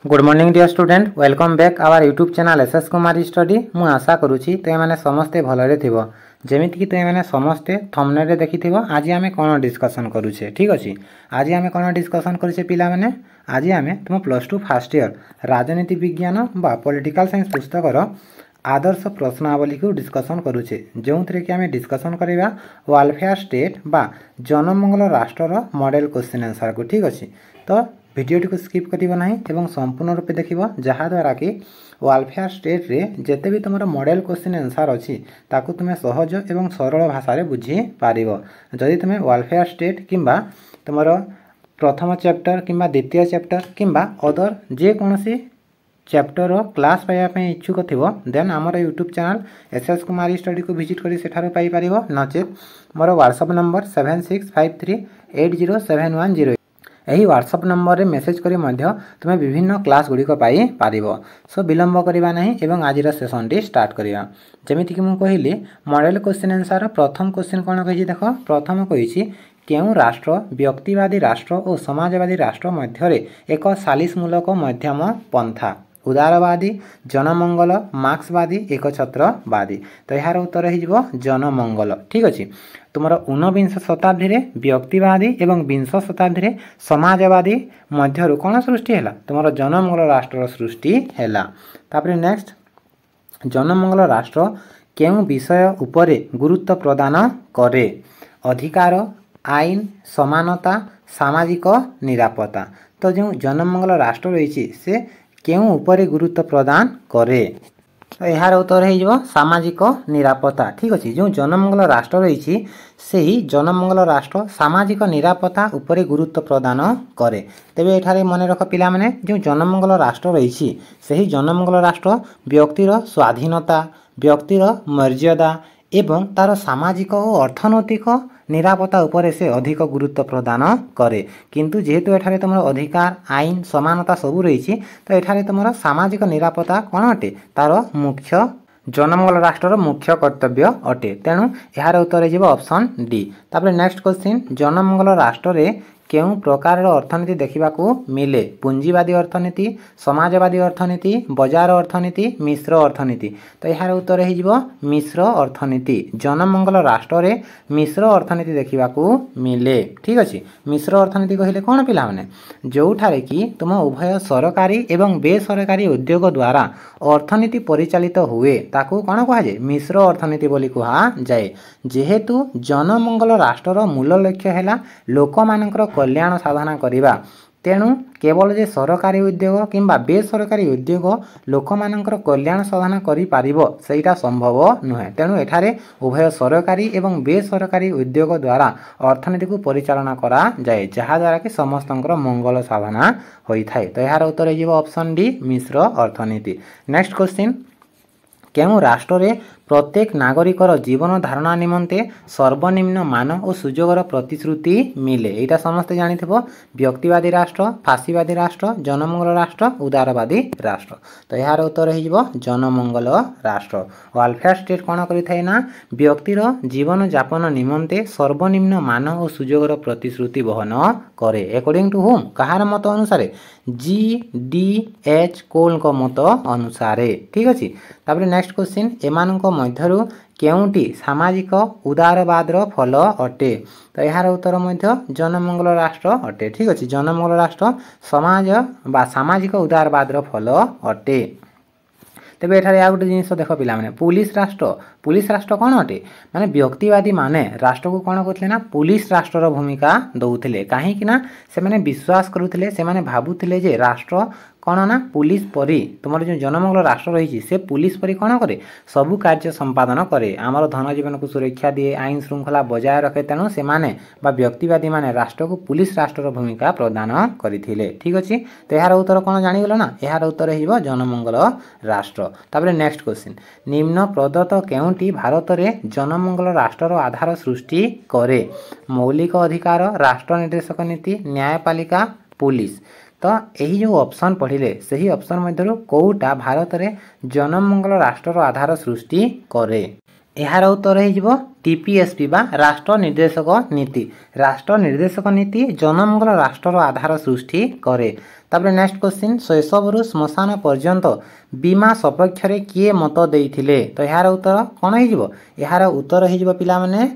Good morning dear student welcome back our YouTube channel SS Kumar study मु आशा करुँची तुम मैंने समस्ते भलरे थिबो जेमिति कि तुम मैंने समस्ते थंबनेल रे देखिथिबो। आज आमे कोन डिस्कशन करूछे ठीक अछि। आज आमे कोन डिस्कशन करूछे पिला माने आज आमे तुम +2 फर्स्ट ईयर राजनीति विज्ञान बा पॉलिटिकल साइंस पुस्तक रो आदर्श प्रश्नावली को डिस्कशन करूछे जो थे कि आमे डिस्कशन करिबा वेलफेयर स्टेट बा जनमंगल राष्ट्र रो मॉडल क्वेश्चन आंसर को ठीक अछि। तो वीडियो टी को स्किप करिबो नाही एवं संपूर्ण रूप देखिबो जहा द्वारा कि वेलफेयर स्टेट रे जेते भी तुमरो मॉडल क्वेश्चन आंसर अछि ताकू तुमे सहज एवं सरल भाषा रे बुझी पारिबो। जदि तुमे वेलफेयर स्टेट किंबा तुमरो प्रथम चैप्टर किंबा द्वितीय चैप्टर किंबा अदर जे कोनसी चैप्टर रो क्लास पाइबा पे इच्छुक थिबो देन हमर YouTube channel SS Kumar study को विजिट करी सेठारो पाई पारिबो। नचेत मोर व्हाट्सएप नंबर 7653807110 यही व्हाट्सएप नंबर रे मेसेज करी मध्य तुमे विभिन्न क्लास गुडी को पाई पारिबो। सो विलंब करिबा नाही एवं आजिर सेशन टी स्टार्ट करिया। जेमिति कि मु कहिली मॉडल क्वेश्चन आंसर प्रथम क्वेश्चन कोन कहि देखो प्रथम कहिछि केउ राष्ट्र व्यक्तिवादी राष्ट्र और समाजवादी राष्ट्र मध्य रे एक सालिसमूलक मध्यम पंथा उदारवादी जनमंगल मार्क्सवादी एकछत्रवादी। तो यार उत्तर हो जनमंगल ठीक अच्छे। तुम 19 शताब्दी रे व्यक्तिवादी एवं 20 शताब्दी रे समाजवादी मध्य कौन सृष्टि है तुम जनमंगल राष्ट्र सृष्टि है। तापर नेक्स्ट जनमंगल राष्ट्र केउ विषय उपरे गुरुत्व प्रदान करे अधिकार आईन समानता सामाजिक निरापत्ता। तो जो जनमंगल राष्ट्र रही से केउ उपरे गुरुत्व प्रदान करे तो यार उत्तर हो सामाजिक निरापत्ता ठीक अच्छे। जो जनमंगल राष्ट्र रही से ही जनमंगल राष्ट्र सामाजिक निरापत्ता उपरे गुरुत्व प्रदान करे। तेबे एठारे मन रख पिला माने जो जनमंगल राष्ट्र रही से ही जनमंगल राष्ट्र व्यक्तिर स्वाधीनता व्यक्तिर मर्यादा एवं तार सामाजिक और अर्थनैतिक निरापत्ता उपरे से अधिक गुरुत्व प्रदान करे। किंतु जेहेतु एठारे तुम अधिकार आईन समानता सबू रही तो एठारे तुम सामाजिक निरापत्ता कौन अटे तार मुख्य जनमंगल राष्ट्र मुख्य कर्तव्य अटे। तेणु यार उत्तर हो ऑप्शन डी। तापर नेक्स्ट क्वेश्चन जनमंगल राष्ट्र रे केउ प्रकार अर्थनीति देखा मिले पुंजीवादी अर्थनीति समाजवादी अर्थनीति बजार अर्थनीति मिश्र अर्थनीति। तो यार उत्तर हो मिश्र अर्थनीति जनमंगल राष्ट्र रे मिश्र अर्थनीति देखा मिले ठीक अच्छे। मिश्र अर्थनीति कहले कौन पिला माने जो ठारे कि तुम उभय सरकारी एवं बेसरकारी उद्योग द्वारा अर्थनीति परिचालित हुए ताकू कौन कह जाए मिश्र अर्थनीति बोली कहा जाए। जेहेतु जनमंगल राष्ट्र मूल लक्ष्य है लोक मानकर कल्याण साधना करिबा तेणु केवल जे सरकारी उद्योग किंबा बेसरकारी उद्योग लोक मानकर कल्याण साधना करि पारिबो सेटा संभव नुहे। तेणु एठारे उभय सरकारी एवं बेसरकारी उद्योग द्वारा अर्थनीति को परिचालना करा जाए जहा द्वारा कि समस्तंकर मंगल साधना होई थाए। तो यार उत्तर हो ऑप्शन डी मिश्र अर्थनीति। नेक्स्ट क्वेश्चन केउ राष्ट्र रे प्रत्येक नागरिकर जीवन धारणा निमंते सर्वनिम्न मान और सुजोगर प्रतिश्रुति मिले एटा समस्त जानिथिबो व्यक्तिवादी राष्ट्र फासीवादी राष्ट्र जनमंगल राष्ट्र उदारवादी राष्ट्र। तो यार उत्तर हो जनमंगल राष्ट्र। वेलफेयर स्टेट कौन करिथाय ना व्यक्तिर जीवन यापन निमंते सर्वनिम्न मान और सुजोगर प्रतिश्रुति बहन करे अकॉर्डिंग टू होम कहार मत अनुसार GDH कोल को मत अनुसार ठीक अच्छे। तापर नेक्स्ट क्वेश्चन एमानक मध्यरु केउटी सामाजिक उदारवादर फल अटे। तो यार उत्तर मध्य जनमंगल राष्ट्र अटे ठीक अच्छे। जनमंगल राष्ट्र समाज बा सामाजिक उदारवादर फल अटे। तेबे एठारे आ गोटे जिनिस देख पिला माने पुलिस राष्ट्र कौन अटे माने व्यक्तिवादी माने राष्ट्र को कौन करथिले ना पुलिस राष्ट्र भूमिका दउथिले काहे कि ना से माने विश्वास करुथिले से माने भाबुथिले जे राष्ट्र कौन ना पुलिस परी तुम जो जनमंगल राष्ट्र रही से पुलिस परी कौन करे सबु कार्य संपादन करे आमर धन जीवन को सुरक्षा दिए आईन श्रृंखला बजाय रखे। तेणु से माने बा व्यक्तिवादी माने राष्ट्र को पुलिस राष्ट्र भूमिका प्रदान करथिले ठीक अच्छे। तो यार उत्तर कौन जानिगल ना यार उत्तर हो जनमंगल राष्ट्र। तापर नेक्स्ट क्वेश्चन निम्न प्रदत्त केउटी भारत रे जनमंगल राष्ट्र आधार सृष्टि करे मौलिक अधिकार राष्ट्र निर्देशक नीति न्यायपालिका पुलिस। तो यही जो ऑप्शन पढ़िले सही ऑप्शन मध्य कौटा भारत रे जनमंगल राष्ट्र आधार सृष्टि करे यार उत्तर हो टीपीएसपी बा राष्ट्र निर्देशक नीति। राष्ट्र निर्देशक नीति जनमंगल राष्ट्र आधार सृष्टि करे। तापर नेक्स्ट क्वेश्चन शैशव श्मशान पर्यंत बीमा सपक्ष रे किए मत देइथिले तो यार उत्तर कौन हो यार उत्तर हो पिला माने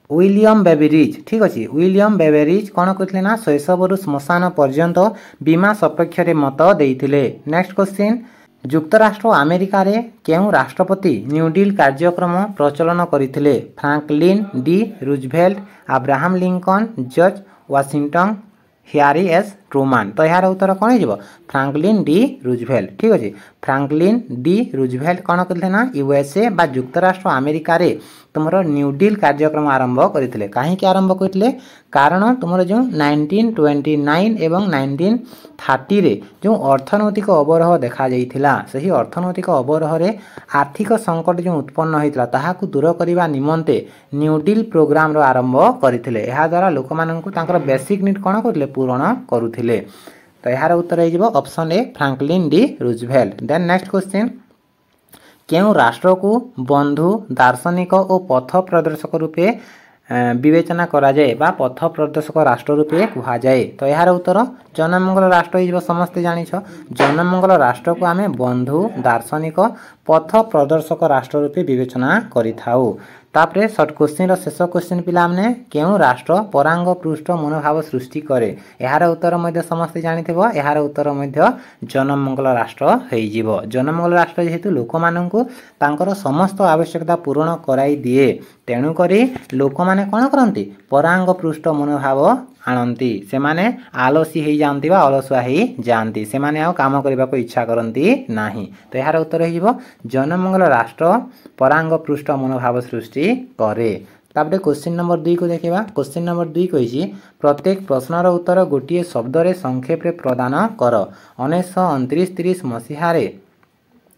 विलियम बेवेरिज। ठीक अच्छे विलियम बेवेरिज कौन कहते ना शैशव श्मशान पर्यंत बीमा सपक्ष रे मत देइथिले। नेक्स्ट क्वेश्चन युक्तराष्ट्र अमेरिका रे केउ राष्ट्रपति न्यू डील कार्यक्रम प्रचलन करथिले Franklin D Roosevelt Abraham Lincoln George Washington Harry S Trueman तो यार उत्तर कौन हो फ्रैंकलिन डी रूजवेल्ट। ठीक अच्छे फ्रैंकलिन डी रूजवेल्ट कौन करते ना यूएसए बा युक्तराष्ट्र अमेरिका रे तुमर न्यू डील कार्यक्रम आरंभ करते कहीं आरंभ करते कारण तुम जो 1929 एवं 1930 रे जो अर्थनैतिक अवरोह देखा जाइथिला सही अर्थनैतिक अवरोह रे आर्थिक संकट जो उत्पन्न होइतला ताहाकु दूर करिवा निमंते न्यू डील प्रोग्राम रो आरंभ करथिले। एहा द्वारा लोक माननकु तांकर बेसिक नीड कोन करले पूर्ण करूथिले तो यार उत्तर हो option A Franklin D Roosevelt. Then next question केउ राष्ट्र को बंधु दार्शनिक और पथ प्रदर्शक रूपे विवेचना करा जाए बा पथ प्रदर्शक राष्ट्र रूपे कहा जाए तो यार उत्तर जनमंगल राष्ट्र हो समस्ते जानिछ जनमंगल राष्ट्र को आमे बंधु दार्शनिक पथ प्रदर्शक राष्ट्र रूपे विवेचना करिथाउ। तापरे शॉर्ट क्वेश्चन शेष क्वेश्चन पिला माने केउ राष्ट्र परांग पृष्ठ मनोभाव सृष्टि करे यार उत्तर मध्य समस्ते जानिथिबो यार उत्तर मध्य जनमंगल राष्ट्र होइजिवो। जनमंगल राष्ट्र जेहेतु लोक माननकु तांकर समस्त आवश्यकता पूर्ण कराई दिए तेणु करी लोक माने कोन करंती परांग पृष्ठ मनोभाव आणंती से माने आलसी हो जाती अलसुआ हो जाती से माने काम करने को इच्छा करती नहीं तो यार उत्तर हो जनमंगल राष्ट्र परांग पृष्ठ मनोभाव सृष्टि करे। तापरे क्वेश्चन नंबर 2 को देखा क्वेश्चन नंबर 2 कही प्रत्येक प्रश्नर उत्तर गोटे शब्द रे संक्षेप रे प्रदान कर 1929-30 मसीह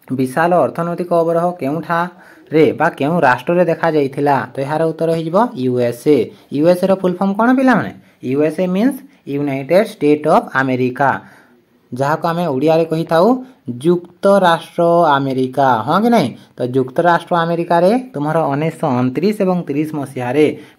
विशाल अर्थनैतिक अवरोह केउठा रे बा केउ राष्ट्र रे देखा जाइथिला तो यार उत्तर हो यूएसए। यूएसए रो फुल फॉर्म कोन पिला माने USA means United state of America जहाँ को आम ओडिया रे कही थाउ युक्त राष्ट्र अमेरिका हाँ कि नहीं तो युक्त राष्ट्र अमेरिका रे तुम्हारा 1929 एवं 30 मसीह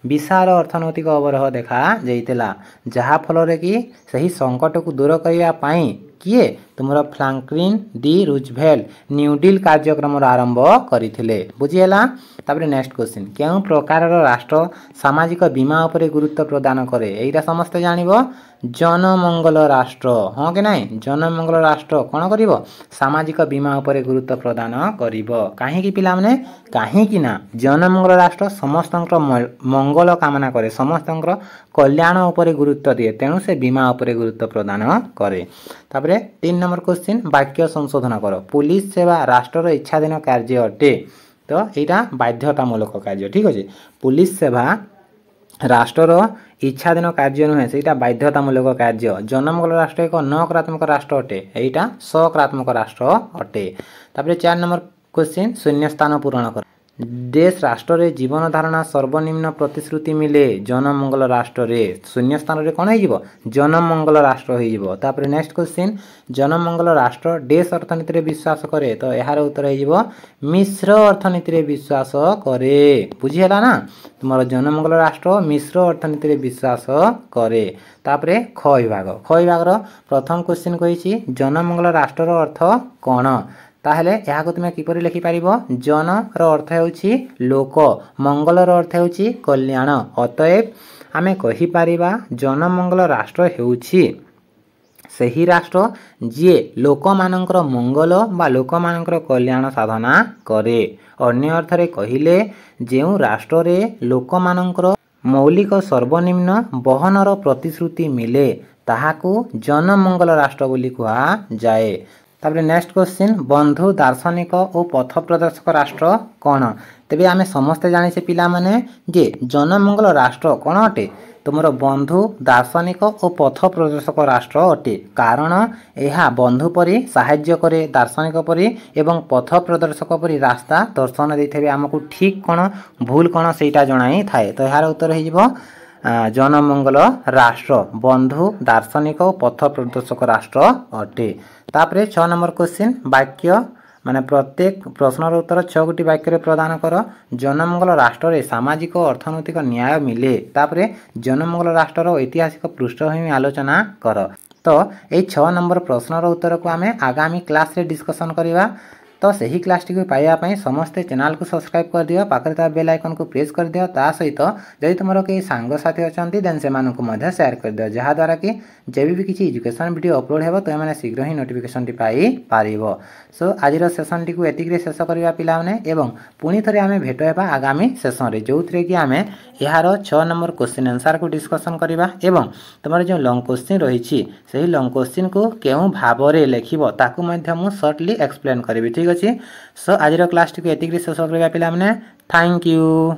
विशाल अर्थनैतिक अवरोह देखा जाइतिला जहाँ फल रे कि सही संकट को दूर करने पाई किए तुमर Franklin D Roosevelt New Deal कार्यक्रम आरंभ करथिले बुझीला। तापर नेक्स्ट क्वेश्चन केउ प्रकार राष्ट्र सामाजिक बीमा उपरे गुरुत्व प्रदान करे एटा समस्त जानिबो जनमंगल राष्ट्र हाँ कि नहीं जनमंगल राष्ट्र कौन करिवो सामाजिक बीमा उपरे गुरुत्व प्रदान करिवो काहेकि पिला माने काहेकि ना जनमंगल राष्ट्र समस्तंकर मंगल कामना करे समस्तंकर कल्याण उपरे गुरुत्व दिए तेणु से बीमा उपरे गुरुत्व प्रदान करे। तापरे 3 नंबर क्वेश्चन वाक्य संशोधन कर पुलिस सेवा राष्ट्र इच्छाधीन कार्य अटे तो यहाँ बाध्यतामूलक कार्य। ठीक अच्छे पुलिस सेवा राष्ट्र इच्छाधीन कार्य नुहे से बाध्यतामूलक कार्य। जनमंगल राष्ट्र एक नकारात्मक राष्ट्र अटे यहाँ सकारात्मक राष्ट्र अटे। तापर 4 नंबर क्वेश्चन शून्य स्थान पूरण कर देश राष्ट्र रे जीवन धारणा सर्वनिम्न प्रतिश्रुति मिले जनमंगल राष्ट्र रे शून्य स्थान रे कौन हो जनमंगल राष्ट्र हो। तापर नेक्स्ट क्वेश्चन जनमंगल राष्ट्र देश अर्थनीति रे विश्वास करे तो यार उत्तर हो मिश्र अर्थनीति रे विश्वास करे बुझीला ना तुम जनमंगल राष्ट्र मिश्र अर्थनीति रे विश्वास करे। तापर ख विभाग प्रथम क्वेश्चन कही जनमंगल राष्ट्र अर्थ कौन ताहले यहाँ को तुम्हें किपरि लिखि पारिबो जन रो अर्थ होउछि लोक मंगल रो अर्थ होउछि कल्याण अतएव आमे कहि पारिबा जनमंगल राष्ट्र होउछि सही राष्ट्र जी लोक मानकर मंगल बा लोक मानकर कल्याण साधना करे। अन्य अर्थ रे कहिले जेउ राष्ट्र रे लोक मानकर मौलिक सर्वनिम्न बहनर प्रतिश्रुति मिले ताहाकू जनमंगल राष्ट्र बोली कहा जाए। तापर नेक्स्ट क्वेश्चन बंधु दार्शनिक और पथ प्रदर्शक राष्ट्र कौन तेबे आमे समस्ते जानी से पिला माने जे जनमंगल राष्ट्र कौन अटे तुमर बंधु दार्शनिक और पथ प्रदर्शक राष्ट्र अटे कारण यह बंधु परी साहाय्य करे दार्शनिक परी एवं पथ प्रदर्शक परी रास्ता दर्शन देते आमको ठीक कौन भूल कौन सेटा जणाई थाए तो यार उत्तर हो जनमंगल राष्ट्र बंधु दार्शनिक और पथ प्रदर्शक राष्ट्र अटे। तापरे 6 नंबर क्वेश्चन वाक्य माने प्रत्येक प्रश्नर उत्तर 6 गोटी वाक्य प्रदान कर। जनमंगल राष्ट्र रे सामाजिक और अर्थनैतिक न्याय मिले तापरे जनमंगल राष्ट्र ऐतिहासिक पृष्ठभूमि आलोचना कर। तो ये 6 नंबर प्रश्नर उत्तर को आम आगामी क्लास रे डिस्कसन करवा। तो सही क्लास टी पाइबा समस्ते चैनल को सब्सक्राइब कर दियो, पाखरे ता बेल आइकन को प्रेस कर दियो। ता सहित जदि तुमर कई सांगसाथी अछंती देन से मानको मध्य शेयर कर दियो, जहा द्वारा कि जेबी भी किसी एजुकेशन वीडियो अपलोड हेबो तो माने शीघ्र ही नोटिफिकेशन टी पाई पारिबो। सो आजिर सेशन टी को एतिक रे शेष करबा पिला माने एवं पुनी थरे आमे भेट हेबा आगामी सेशन रे, जोथरे कि आमे यार 6 नंबर क्वेश्चन आंसर को डिस्कशन करबा एवं तुमर जो लॉन्ग क्वेश्चन रही सही लॉन्ग क्वेश्चन को केउ भाबरे लेखिबो ताकू मध्य मु शॉर्टली एक्सप्लेन करबी। ठीक अछि। सो आजिर क्लास टी को एतिक रे शेष करबा पिला माने थैंक यू।